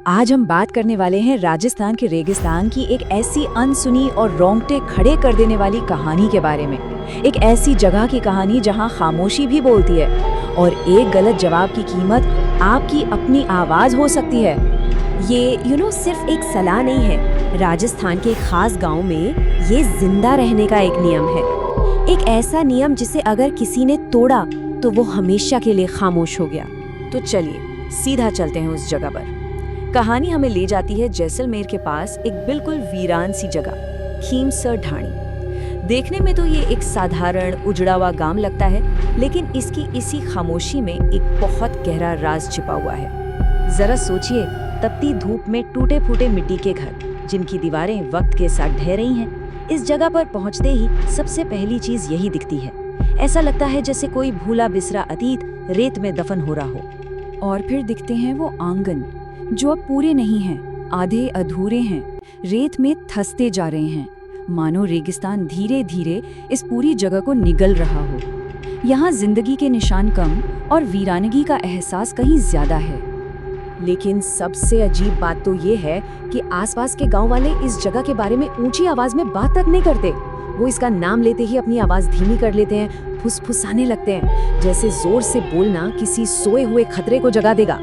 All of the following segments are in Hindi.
आज हम बात करने वाले हैं राजस्थान के रेगिस्तान की एक ऐसी अनसुनी और रोंगटे खड़े कर देने वाली कहानी के बारे में। एक ऐसी जगह की कहानी जहां खामोशी भी बोलती है और एक गलत जवाब की कीमत आपकी अपनी आवाज हो सकती है। ये सिर्फ एक सलाह नहीं है। राजस्थान के एक खास गांव में ये जिंदा रहने का एक नियम है। एक ऐसा नियम जिसे अगर किसी ने तोड़ा तो वो हमेशा के लिए खामोश हो गया। तो चलिए सीधा चलते हैं उस जगह पर। कहानी हमें ले जाती है जैसलमेर के पास एक बिल्कुल वीरान सी जगह, खीमसर ढाणी। देखने में तो ये एक साधारण उजड़ा हुआ गांव लगता है, लेकिन इसकी इसी खामोशी में एक बहुत गहरा राज छिपा हुआ है। जरा सोचिए, तपती धूप में टूटे फूटे मिट्टी के घर, जिनकी दीवारें वक्त के साथ ढह रही हैं। इस जगह पर पहुंचते ही सबसे पहली चीज यही दिखती है। ऐसा लगता है जैसे कोई भूला बिसरा अतीत रेत में दफन हो रहा हो। और फिर दिखते हैं वो आंगन जो अब पूरे नहीं हैं, आधे अधूरे हैं, रेत में धंसते जा रहे हैं, मानो रेगिस्तान धीरे धीरे इस पूरी जगह को निगल रहा हो। यहाँ जिंदगी के निशान कम और वीरानगी का एहसास कहीं ज्यादा है। लेकिन सबसे अजीब बात तो ये है कि आसपास के गांव वाले इस जगह के बारे में ऊंची आवाज में बात तक नहीं करते। वो इसका नाम लेते ही अपनी आवाज धीमी कर लेते हैं, फुसफुसाने लगते हैं, जैसे जोर से बोलना किसी सोए हुए खतरे को जगा देगा।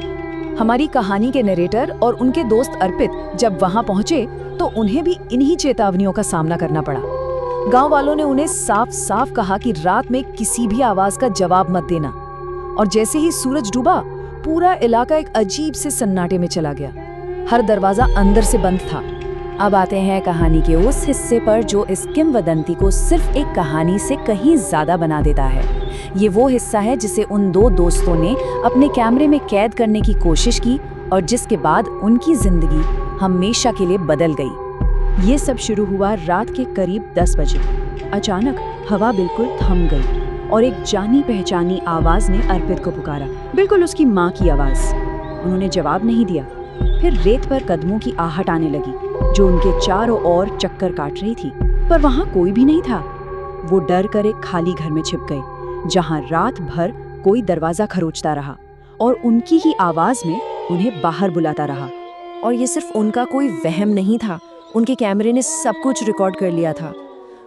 हमारी कहानी के नरेटर और उनके दोस्त अर्पित जब वहां पहुंचे तो उन्हें भी इन्हीं चेतावनियों का सामना करना पड़ा। गांव वालों ने उन्हें साफ साफ कहा कि रात में किसी भी आवाज का जवाब मत देना। और जैसे ही सूरज डूबा, पूरा इलाका एक अजीब से सन्नाटे में चला गया। हर दरवाजा अंदर से बंद था। अब आते हैं कहानी के उस हिस्से पर जो इस किंवदंती को सिर्फ एक कहानी से कहीं ज्यादा बना देता है। ये वो हिस्सा है जिसे उन दो दोस्तों ने अपने कैमरे में कैद करने की कोशिश की और जिसके बाद उनकी जिंदगी हमेशा के लिए बदल गई। ये सब शुरू हुआ रात के करीब 10 बजे। अचानक हवा बिल्कुल थम गई और एक जानी पहचानी आवाज ने अर्पित को पुकारा, बिल्कुल उसकी माँ की आवाज। उन्होंने जवाब नहीं दिया। फिर रेत पर कदमों की आहट आने लगी जो उनके चारों ओर चक्कर काट रही थी, पर वहां कोई भी नहीं था। वो डर कर एक खाली घर में छिप गए जहां रात भर कोई दरवाजा खरोचता रहा और उनकी ही आवाज में उन्हें बाहर बुलाता रहा। और ये सिर्फ उनका कोई वहम नहीं था, उनके कैमरे ने सब कुछ रिकॉर्ड कर लिया था।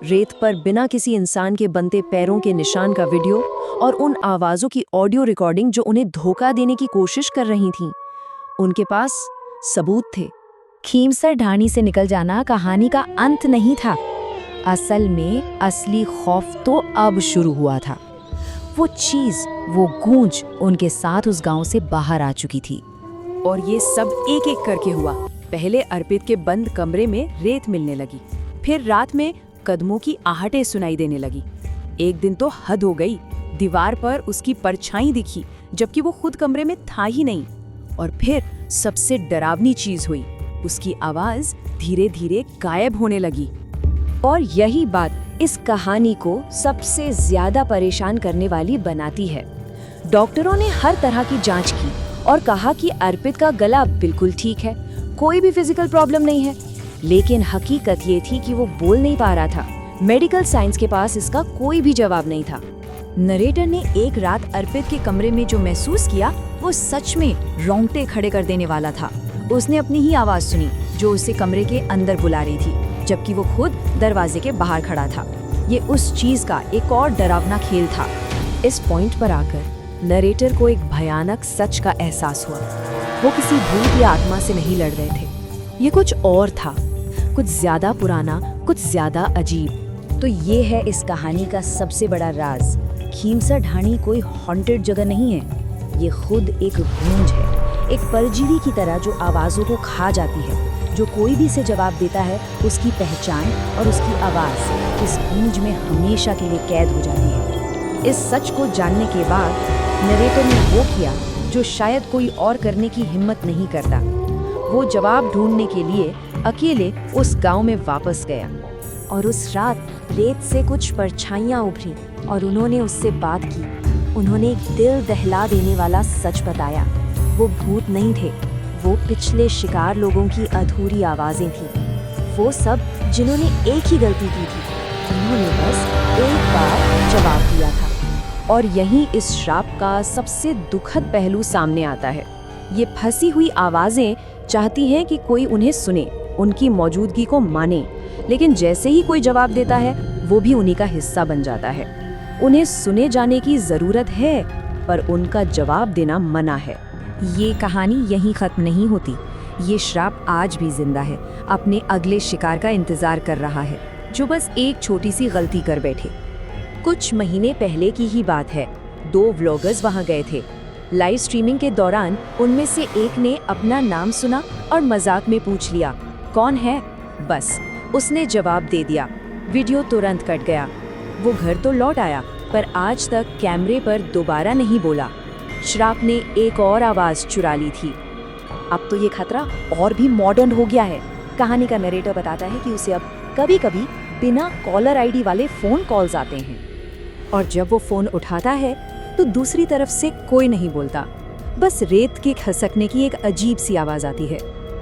रेत पर बिना किसी इंसान के बनते पैरों के निशान का वीडियो और उन आवाजों की ऑडियो रिकॉर्डिंग जो उन्हें धोखा देने की कोशिश कर रही थीं। उनके पास सबूत थे। खीमसर ढाणी से निकल जाना कहानी का अंत नहीं था। असल में असली खौफ तो अब शुरू हुआ था। वो चीज, वो गूंज उनके साथ उस गांव से बाहर आ चुकी थी। और ये सब एक एक करके हुआ। पहले अर्पित के बंद कमरे में रेत मिलने लगी, फिर रात में कदमों की आहटें सुनाई देने लगी। एक दिन तो हद हो गई, दीवार पर उसकी परछाई दिखी जबकि वो खुद कमरे में था ही नहीं। और फिर सबसे डरावनी चीज हुई, उसकी आवाज धीरे धीरे गायब होने लगी। और यही बात इस कहानी को सबसे ज्यादा परेशान करने वाली बनाती है। डॉक्टरों ने हर तरह की जांच की और कहा कि अर्पित का गला बिल्कुल ठीक है, कोई भी फिजिकल प्रॉब्लम नहीं है। लेकिन हकीकत ये थी कि वो बोल नहीं पा रहा था। मेडिकल साइंस के पास इसका कोई भी जवाब नहीं था। नरेटर ने एक रात अर्पित के कमरे में जो महसूस किया वो सच में रोंगटे खड़े कर देने वाला था। उसने अपनी ही आवाज सुनी जो उसे कमरे के अंदर बुला रही थी, जबकि वो खुद दरवाजे के बाहर खड़ा था। ये उस चीज का एक और डरावना खेल था। इस पॉइंट पर आकर नरेटर को एक भयानक सच का एहसास हुआ। वो किसी भूत या आत्मा से नहीं लड़ रहे थे, ये कुछ और था, कुछ ज्यादा पुराना, कुछ ज्यादा अजीब। तो ये है इस कहानी का सबसे बड़ा राज। खीमसर ढाणी कोई हॉन्टेड जगह नहीं है, ये खुद एक गूंज है, एक परजीवी की तरह जो आवाजों को खा जाती है। जो कोई भी से जवाब देता है, उसकी पहचान और उसकी आवाज इस गूंज में हमेशा के लिए कैद हो जाती है। इस सच को जानने के बाद नरेटर ने वो किया जो शायद कोई और करने की हिम्मत नहीं करता। वो जवाब ढूंढने के लिए अकेले उस गांव में वापस गया। और उस रात रेत से कुछ परछाइयां उभरी और उन्होंने उससे बात की। उन्होंने एक दिल दहला देने वाला सच बताया। वो भूत नहीं थे, वो पिछले शिकार लोगों की अधूरी आवाजें थीं। वो सब जिन्होंने एक ही गलती की थी, उन्होंने बस एक बार जवाब दिया था। और यहीं इस श्राप का सबसे दुखद पहलू सामने आता है। ये फंसी हुई आवाजें चाहती हैं कि कोई उन्हें सुने, उनकी मौजूदगी को माने, लेकिन जैसे ही कोई जवाब देता है वो भी उन्हीं का हिस्सा बन जाता है। उन्हें सुने जाने की जरूरत है, पर उनका जवाब देना मना है। ये कहानी यहीं खत्म नहीं होती। ये श्राप आज भी जिंदा है, अपने अगले शिकार का इंतजार कर रहा है, जो बस एक छोटी सी गलती कर बैठे। कुछ महीने पहले की ही बात है। 2 व्लॉगर्स वहां गए थे। लाइव स्ट्रीमिंग के दौरान उनमें से एक ने अपना नाम सुना और मजाक में पूछ लिया, कौन है? बस उसने जवाब दे दिया। वीडियो तुरंत कट गया। वो घर तो लौट आया, पर आज तक कैमरे पर दोबारा नहीं बोला। श्राप ने एक और आवाज चुरा ली थी। अब तो ये खतरा और भी मॉडर्न हो गया है। कहानी का नरेटर बताता है कि उसे अब कभी-कभी बिना कॉलर आईडी वाले फोन कॉल्स आते हैं, और जब वो फोन उठाता है तो दूसरी तरफ से कोई नहीं बोलता, बस रेत के खसकने की एक अजीब सी आवाज आती है,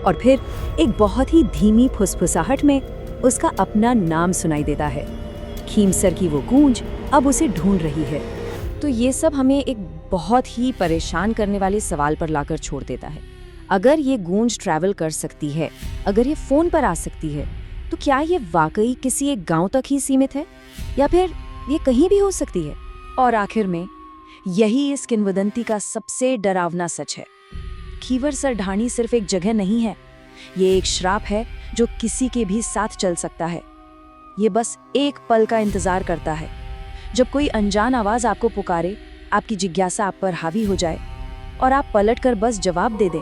और फिर एक बहुत ही धीमी फुसफुसाहट में उसका अपना नाम सुनाई देता है। खीमसर की वो गूंज अब उसे ढूंढ रही है। तो ये सब हमें एक बहुत ही परेशान करने वाले सवाल पर लाकर छोड़ देता है। अगर ये गूंज ट्रैवल कर सकती है, अगर ये फोन पर आ सकती है, तो क्या ये वाकई किसी एक गांव तक ही सीमित है, या फिर ये कहीं भी हो सकती है? और आखिर में यही इस किंवदंती का सबसे डरावना सच है। खीवरसर ढाणी सिर्फ एक जगह नहीं है, ये एक श्राप है जो किसी के भी साथ चल सकता है। ये बस एक पल का इंतजार करता है, जब कोई अनजान आवाज आपको पुकारे, आपकी जिज्ञासा आप पर हावी हो जाए और आप पलटकर बस जवाब दे दें।